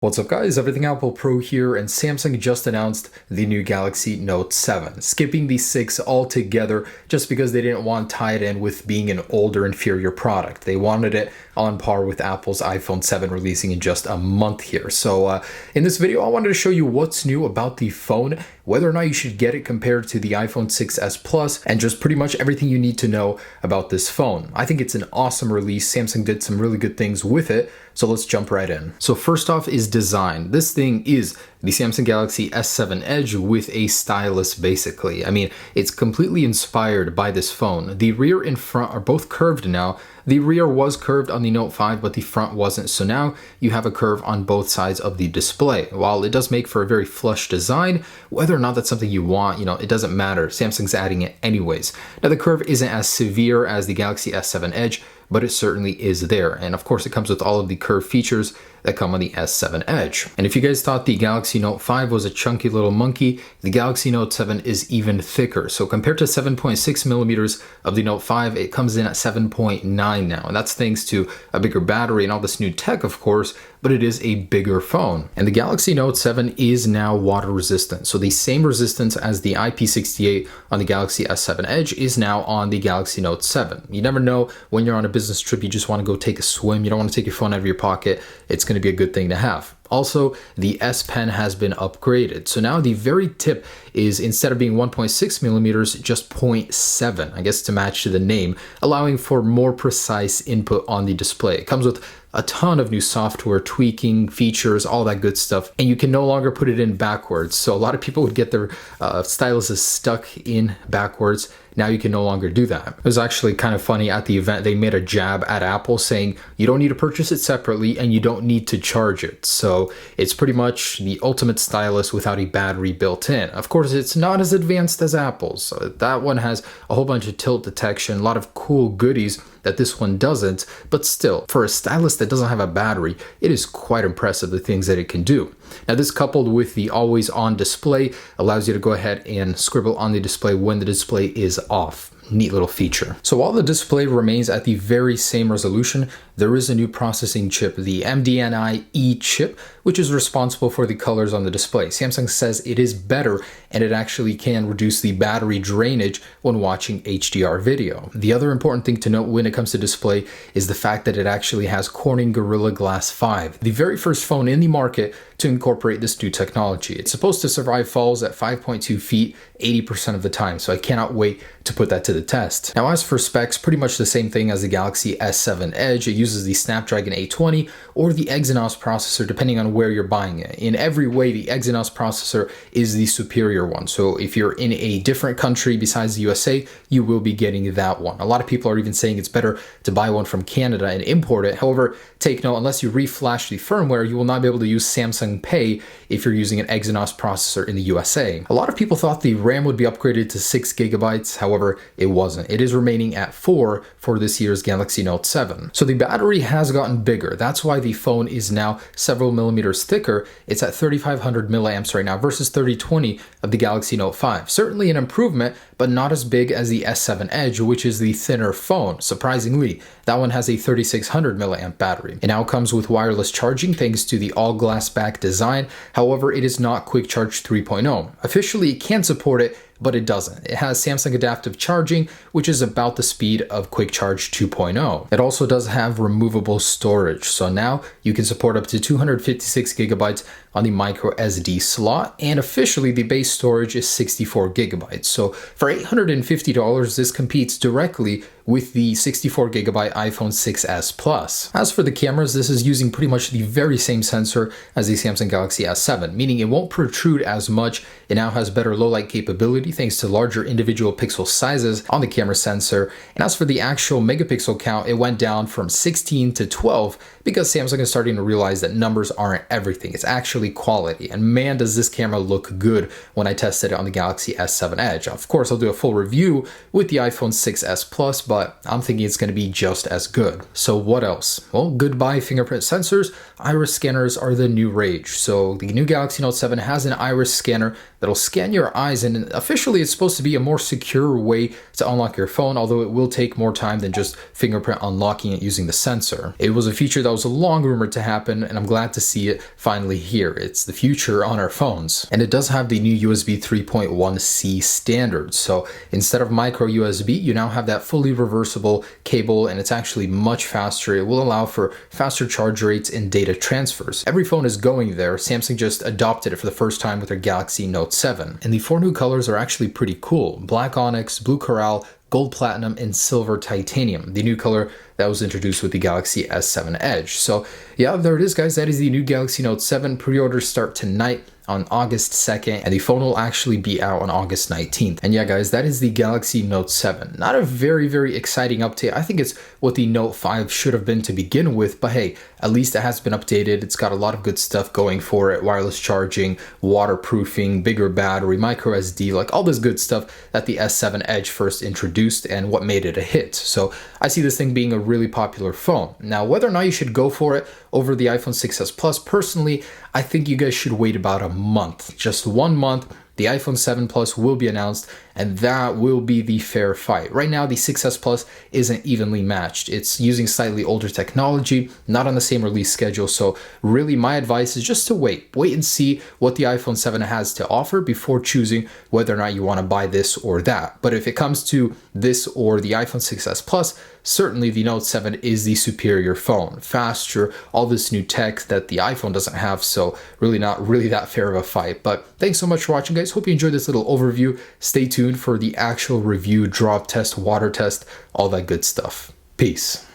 What's up guys, Everything Apple Pro here, and Samsung just announced the new Galaxy Note 7, skipping the 6 altogether just because they didn't want to tie it in with being an older, inferior product. They wanted it on par with Apple's iPhone 7 releasing in just a month here. So in this video, I wanted to show you what's new about the phone, whether or not you should get it compared to the iPhone 6s Plus, and just pretty much everything you need to know about this phone. I think it's an awesome release. Samsung did some really good things with it. So let's jump right in. So first off is design. This thing is the Samsung Galaxy S7 Edge with a stylus basically. I mean, it's completely inspired by this phone. The rear and front are both curved now. The rear was curved on the Note 5, but the front wasn't. So now you have a curve on both sides of the display. While it does make for a very flush design, whether or not that's something you want, it doesn't matter. Samsung's adding it anyways. Now the curve isn't as severe as the Galaxy S7 Edge, but it certainly is there. And of course it comes with all of the curve features that come on the S7 Edge. And if you guys thought the Galaxy Note 5 was a chunky little monkey, the Galaxy Note 7 is even thicker. So compared to 7.6 millimeters of the Note 5, it comes in at 7.9 now. And that's thanks to a bigger battery and all this new tech, of course, but it is a bigger phone. And the Galaxy Note 7 is now water resistant. So the same resistance as the IP68 on the Galaxy S7 Edge is now on the Galaxy Note 7. You never know when you're on a business trip, you just want to go take a swim. You don't want to take your phone out of your pocket. It's going to be a good thing to have. Also, the S Pen has been upgraded. So now the very tip is, instead of being 1.6 millimeters, just 0.7, I guess to match to the name, allowing for more precise input on the display. It comes with a ton of new software, tweaking, features, all that good stuff. And you can no longer put it in backwards. So a lot of people would get their styluses stuck in backwards. Now you can no longer do that. It was actually kind of funny at the event. They made a jab at Apple saying you don't need to purchase it separately and you don't need to charge it. So it's pretty much the ultimate stylus without a battery built in. Of course, it's not as advanced as Apple's. So that one has a whole bunch of tilt detection, a lot of cool goodies that this one doesn't, but still, for a stylus that doesn't have a battery, it is quite impressive the things that it can do. Now this, coupled with the always on display, allows you to go ahead and scribble on the display when the display is off. Neat little feature. So while the display remains at the very same resolution, there is a new processing chip, the MDNI E chip, which is responsible for the colors on the display. Samsung says it is better and it actually can reduce the battery drainage when watching HDR video. The other important thing to note when it comes to display is the fact that it actually has Corning Gorilla Glass 5, the very first phone in the market to incorporate this new technology. It's supposed to survive falls at 5.2 feet 80% of the time, so I cannot wait to put that to the test. Now as for specs, pretty much the same thing as the Galaxy S7 Edge. It uses the Snapdragon 820 or the Exynos processor depending on where you're buying it. In every way, the Exynos processor is the superior one. So if you're in a different country besides the USA, you will be getting that one. A lot of people are even saying it's better to buy one from Canada and import it. However, take note, unless you reflash the firmware, you will not be able to use Samsung Pay if you're using an Exynos processor in the USA. A lot of people thought the RAM would be upgraded to 6 gigabytes. However, it wasn't. It is remaining at 4 for this year's Galaxy Note 7. So the battery has gotten bigger. That's why the phone is now several millimeters thicker. It's at 3500 milliamps right now versus 3020 of the Galaxy Note 5. Certainly an improvement, but not as big as the S7 Edge, which is the thinner phone. Surprisingly, that one has a 3600 milliamp battery. It now comes with wireless charging thanks to the all glass back design. However, it is not Quick Charge 3.0. Officially, it can support it, but it doesn't. It has Samsung Adaptive Charging, which is about the speed of Quick Charge 2.0. It also does have removable storage, so now you can support up to 256 gigabytes on the micro SD slot, and officially the base storage is 64 gigabytes. So for $850, this competes directly with the 64 gigabyte iPhone 6s Plus. As for the cameras, this is using pretty much the very same sensor as the Samsung Galaxy S7, meaning it won't protrude as much. It now has better low light capability thanks to larger individual pixel sizes on the camera sensor. And as for the actual megapixel count, it went down from 16 to 12 because Samsung is starting to realize that numbers aren't everything. It's actually quality. And man, does this camera look good when I tested it on the Galaxy S7 Edge. Of course, I'll do a full review with the iPhone 6s Plus, but but I'm thinking it's going to be just as good. So what else? Well, goodbye fingerprint sensors. Iris scanners are the new rage. So the new Galaxy Note 7 has an iris scanner that'll scan your eyes, and officially it's supposed to be a more secure way to unlock your phone, although it will take more time than just fingerprint unlocking it using the sensor. It was a feature that was long rumored to happen, and I'm glad to see it finally here. It's the future on our phones. And it does have the new USB 3.1C standard. So instead of micro USB, you now have that fully reversible cable, and it's actually much faster. It will allow for faster charge rates and data transfers. Every phone is going there. Samsung just adopted it for the first time with their Galaxy Note 7. And the 4 new colors are actually pretty cool. Black Onyx, Blue Coral, Gold Platinum, and Silver Titanium, the new color that was introduced with the Galaxy S7 Edge. So yeah, there it is, guys. That is the new Galaxy Note 7. Pre-orders start tonight on August 2nd, and the phone will actually be out on August 19th. And yeah, guys, that is the Galaxy Note 7. Not a very exciting update. I think it's what the Note 5 should have been to begin with, but hey, at least it has been updated. It's got a lot of good stuff going for it. Wireless charging, waterproofing, bigger battery, micro SD, like all this good stuff that the S7 Edge first introduced and what made it a hit. So I see this thing being a really popular phone. Now, whether or not you should go for it over the iPhone 6s Plus, personally, I think you guys should wait about a month, just 1 month. The iPhone 7 Plus will be announced, and that will be the fair fight. Right now, the 6s Plus isn't evenly matched. It's using slightly older technology, not on the same release schedule. So really, my advice is just to wait and see what the iPhone 7 has to offer before choosing whether or not you want to buy this or that. But if it comes to this or the iPhone 6s Plus, certainly the Note 7 is the superior phone. Faster, all this new tech that the iPhone doesn't have, so really not that fair of a fight. But thanks so much for watching, guys. Hope you enjoyed this little overview. Stay tuned for the actual review, drop test, water test, all that good stuff. Peace.